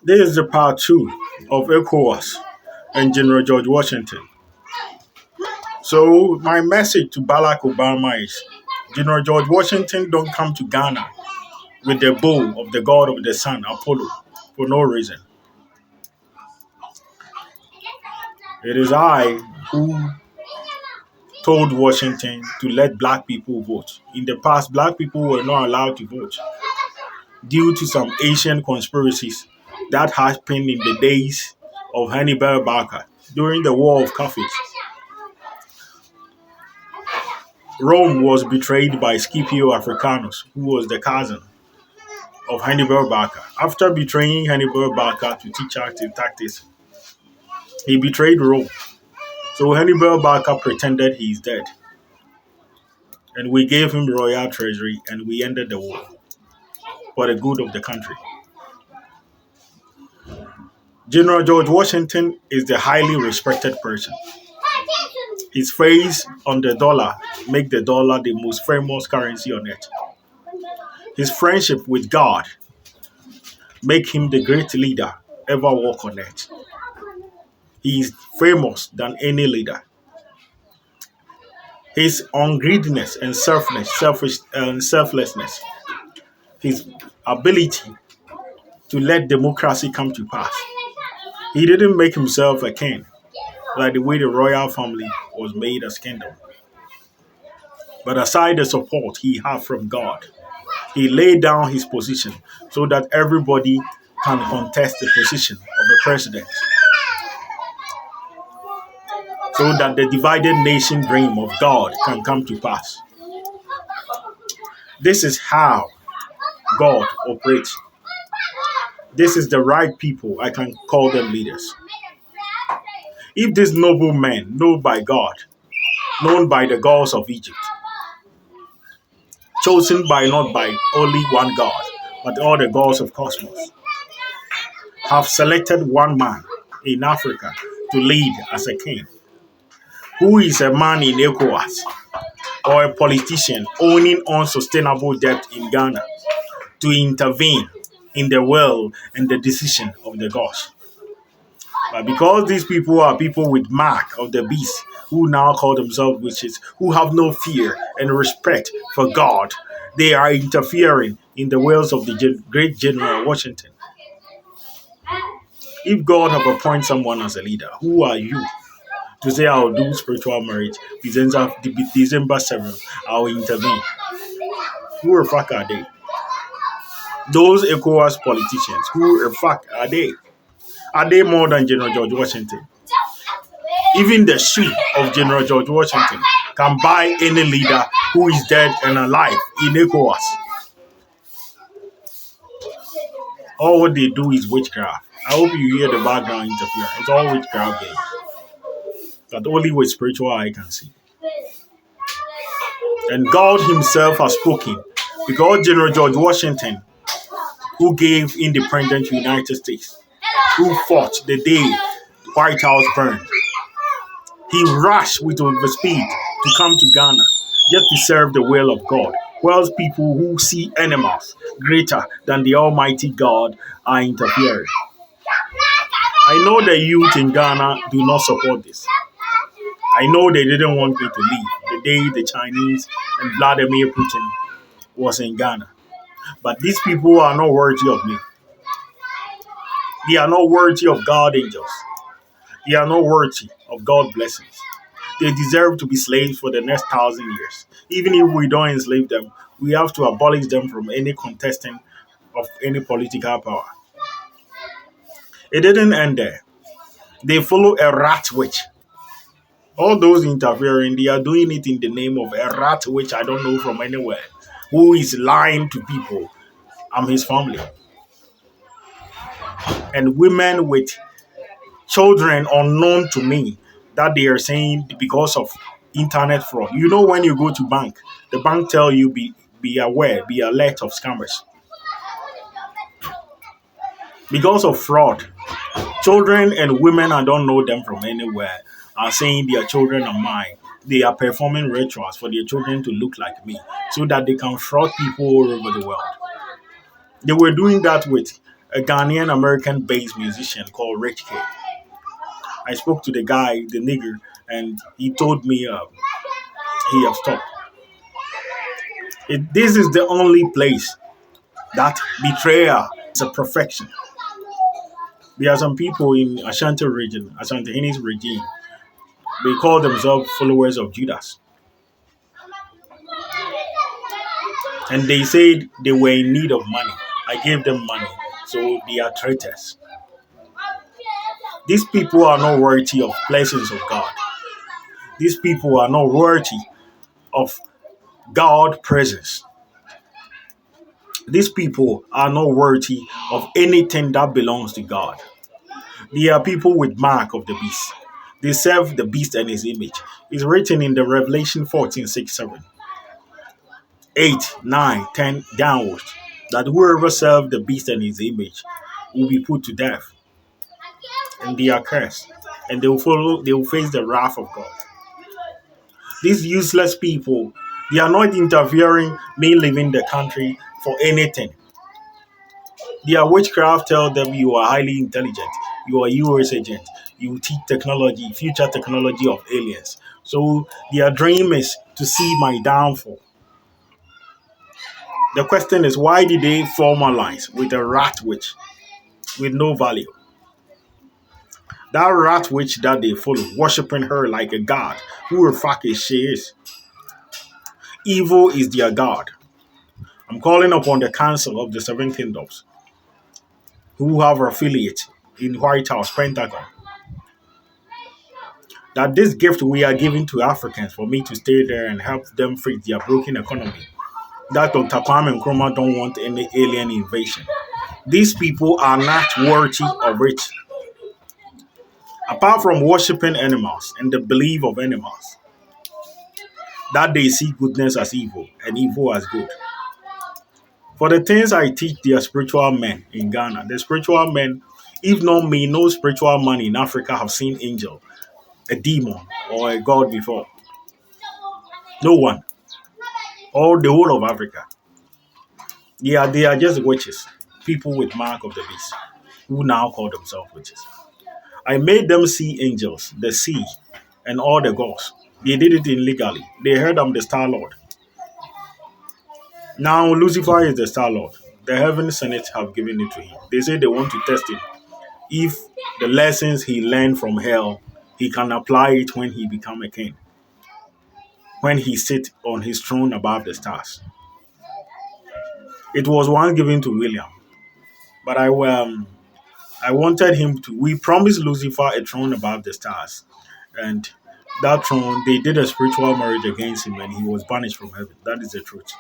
This is the part two of ECOWAS and General George Washington. So my message to Barack Obama is General George Washington don't come to Ghana with the bow of the god of the sun, Apollo, for no reason. It is I who told Washington to let black people vote. In the past, black people were not allowed to vote due to some Asian conspiracies that happened in the days of Hannibal Barca during the War of Carthage. Rome was betrayed by Scipio Africanus, who was the cousin of Hannibal Barca. After betraying Hannibal Barca to teach active tactics, he betrayed Rome. So Hannibal Barca pretended he is dead. And we gave him royal treasury and we ended the war for the good of the country. General George Washington is the highly respected person. His face on the dollar make the dollar the most famous currency on earth. His friendship with God make him the great leader ever walk on earth. He is famous than any leader. His ungreediness and selflessness, his ability to let democracy come to pass. He didn't make himself a king like the way the royal family was made as kingdom. But aside the support he had from God, he laid down his position so that everybody can contest the position of the president. So that the divided nation dream of God can come to pass. This is how God operates. This is the right people, I can call them leaders. If these noble men known by God, known by the gods of Egypt, chosen by not by only one God, but all the gods of cosmos, have selected one man in Africa to lead as a king, who is a man in ECOWAS or a politician owning unsustainable debt in Ghana to intervene in the will and the decision of the gods. But because these people are people with mark of the beast, who now call themselves witches, who have no fear and respect for God, they are interfering in the wills of the great General Washington. If God have appointed someone as a leader, who are you to say I'll do spiritual marriage December 7th, I'll intervene? Who the fuck are they? Those ECOWAS politicians, who the fuck are they? Are they more than General George Washington? Even the sheep of General George Washington can buy any leader who is dead and alive in ECOWAS. All what they do is witchcraft. I hope you hear the background interference. It's all witchcraft games. That only with spiritual eye can see. And God himself has spoken because General George Washington, who gave independent United States, who fought the day White House burned, he rushed with speed to come to Ghana just to serve the will of God, whilst people who see animals greater than the Almighty God are interfering. I know the youth in Ghana do not support this. I know they didn't want me to leave the day the Chinese and Vladimir Putin was in Ghana. But these people are not worthy of me. They are not worthy of God angels. They are not worthy of God blessings. They deserve to be slaves for the next 1,000 years. Even if we don't enslave them, we have to abolish them from any contesting of any political power. It didn't end there. They follow a rat witch. All those interfering, they are doing it in the name of a rat witch I don't know from anywhere, who is lying to people. I'm his family. And women with children unknown to me that they are saying because of internet fraud. You know, when you go to bank, the bank tell you be aware, be alert of scammers. Because of fraud, children and women I don't know them from anywhere are saying their children are mine. They are performing rituals for their children to look like me so that they can fraud people all over the world. They were doing that with a Ghanaian American based musician called Rich Kid. I spoke to the guy, the nigger, and he told me he have stopped. This is the only place that betrayal is a perfection. There are some people in Ashanti region, Ashanti Henny's regime, they call themselves followers of Judas. And they said they were in need of money. I gave them money. So they are traitors. These people are not worthy of blessings of God. These people are not worthy of God's presence. These people are not worthy of anything that belongs to God. They are people with mark of the beast. They serve the beast and his image. It's written in the Revelation 14, 6, 7, 8, 9, 10 downwards that whoever serves the beast and his image will be put to death. And they are cursed. And they will face the wrath of God. These useless people, they are not interfering me leaving the country for anything. Their witchcraft tell them you are highly intelligent, you are US agent, you teach technology, future technology of aliens. So their dream is to see my downfall. The question is, why did they formalize with a rat witch with no value? That rat witch that they follow, worshipping her like a god, who the fuck is she is. Evil is their god. I'm calling upon the council of the seven kingdoms who have affiliates in White House, Pentagon, that this gift we are giving to Africans for me to stay there and help them fix their broken economy. That Dr. Kwame Nkrumah don't want any alien invasion. These people are not worthy of it. Apart from worshipping animals and the belief of animals, that they see goodness as evil and evil as good. For the things I teach their spiritual men in Ghana, the spiritual men, if not me, no spiritual man in Africa have seen angel, a demon, or a god before. No one. Or the whole of Africa. Yeah, they are just witches. People with mark of the beast, who now call themselves witches. I made them see angels, the sea, and all the gods. They did it illegally. They heard I'm the Star Lord. Now Lucifer is the Star Lord. The heaven Senate have given it to him. They say they want to test him. If the lessons he learned from hell, he can apply it when he become a king. When he sit on his throne above the stars. It was once given to William, but I wanted him to. We promised Lucifer a throne above the stars, and that throne, they did a spiritual marriage against him, and he was banished from heaven. That is the truth.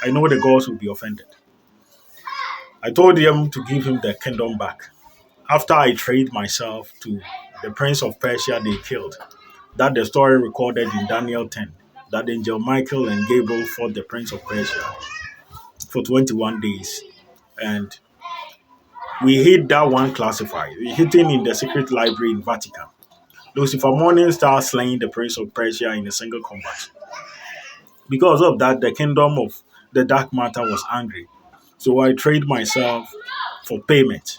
I know the gods will be offended. I told them to give him the kingdom back. After I traded myself to the prince of Persia they killed, that the story recorded in Daniel 10, that angel Michael and Gabriel fought the prince of Persia for 21 days. And we hid that one classified. We hid him in the secret library in Vatican. Lucifer Morningstar slaying the prince of Persia in a single combat. Because of that, the kingdom of the dark matter was angry. So I traded myself for payment.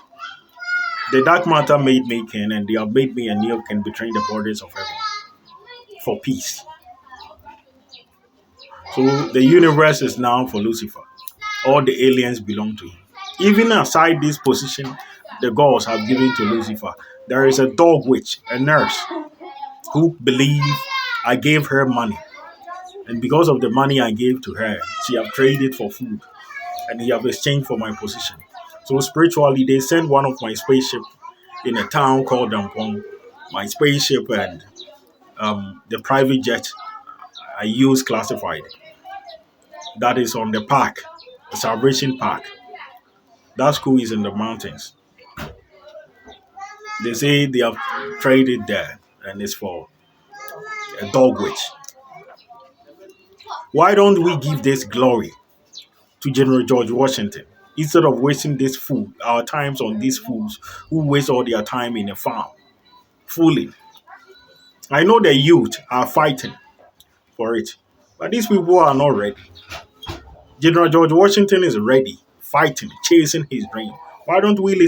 The dark matter made me king, and they have made me a new king between the borders of heaven for peace. So the universe is now for Lucifer. All the aliens belong to him. Even aside this position the gods have given to Lucifer, there is a dog witch, a nurse, who believe I gave her money. And because of the money I gave to her, she have traded for food. And he have exchanged for my position. So spiritually, they sent one of my spaceship in a town called Dampong. My spaceship and the private jet I use classified. That is on the park, the Salvation Park. That school is in the mountains. They say they have traded there, and it's for a dog witch. Why don't we give this glory to General George Washington instead of wasting our times on these fools who waste all their time in a farm, fooling? I know the youth are fighting for it, but these people are not ready. General George Washington is ready, fighting, chasing his dream, Why don't we